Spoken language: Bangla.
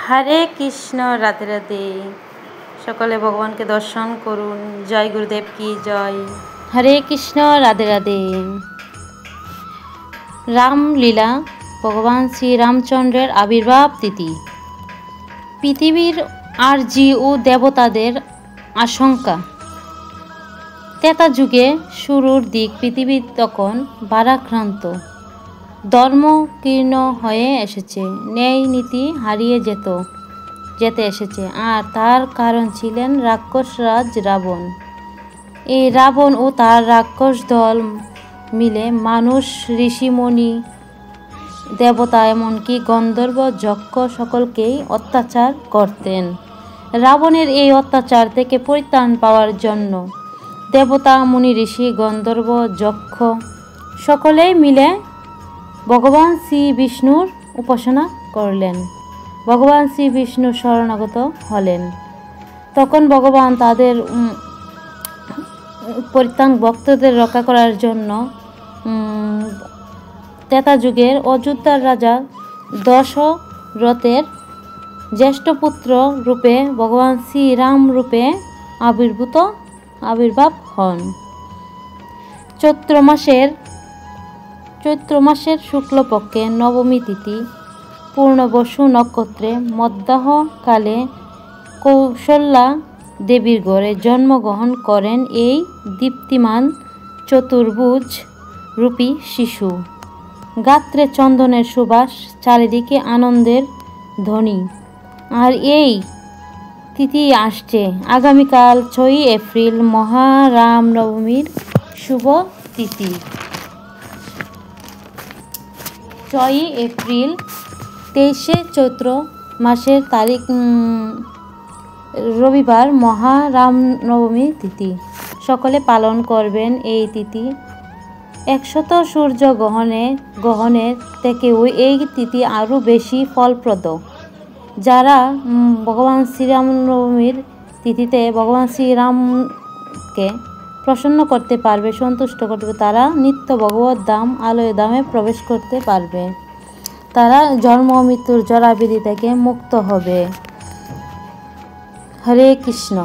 হরে কৃষ্ণ। রাধে রাধে। সকলে ভগবানকে দর্শন করুন। জয় গুরুদেব কি জয়। হরে কৃষ্ণ। রাধে রাধে। রামলীলা ভগবান শ্রী রামচন্দ্রের আবির্ভাব তিথি। পৃথিবীর আর্যি ও দেবতাদের আশঙ্কা। ত্রেতা যুগে শুরুর দিক পৃথিবী তখন ভারাক্রান্ত, ধর্ম কীর্ণ হয়ে এসেছে, ন্যায় নীতি হারিয়ে যেতে এসেছে। আর তার কারণ ছিলেন রাক্ষসরাজ রাবণ। এই রাবণ ও তার রাক্ষস দল মিলে মানুষ, ঋষিমণি, দেবতা এমনকি গন্ধর্ব যক্ষ সকলকেই অত্যাচার করতেন। রাবণের এই অত্যাচার থেকে পরিত্রাণ পাওয়ার জন্য দেবতা, মুনি, ঋষি, গন্ধর্ব, যক্ষ সকলেই মিলে ভগবান শ্রী বিষ্ণুর উপাসনা করলেন। ভগবান শ্রী বিষ্ণুর শরণাগত হলেন। তখন ভগবান তাদের পরিত্রাণ ভক্তদের রক্ষা করার জন্য ত্রেতা যুগের অযোধ্যার রাজা দশরথের জ্যেষ্ঠ পুত্র রূপে ভগবান শ্রীরাম রূপে আবির্ভাব হন। চৈত্র মাসের শুক্লপক্ষে নবমী তিথি পূর্ণবসু নক্ষত্রে মধ্যাহ্ন কালে কৌশল্যা দেবীর ঘরে জন্মগ্রহণ করেন এই দীপ্তিমান চতুর্ভুজ রূপী শিশু। গাত্রে চন্দনের সুবাস, চারিদিকে আনন্দের ধ্বনি। আর এই তিথি আসছে আগামীকাল 6ই এপ্রিল, মহারামনবমীর শুভ তিথি। 6ই এপ্রিল 23শে চৈত্র মাসের তারিখ রবিবার, মহারামনবমী তিথি। সকলে পালন করবেন এই তিথি। 100 সূর্য গ্রহণের থেকেও এই তিথি আরও বেশি ফলপ্রদ। যারা ভগবান শ্রীরামনবমীর তিথিতে ভগবান শ্রীরামকে প্রসন্ন করতে পারবে, সন্তুষ্ট করতে, তারা নিত্য ভগবত ধাম আলয় ধামে প্রবেশ করতে পারবে। তারা জন্ম মৃত্যুর জরাবিধি থেকে মুক্ত হবে। হরে কৃষ্ণ।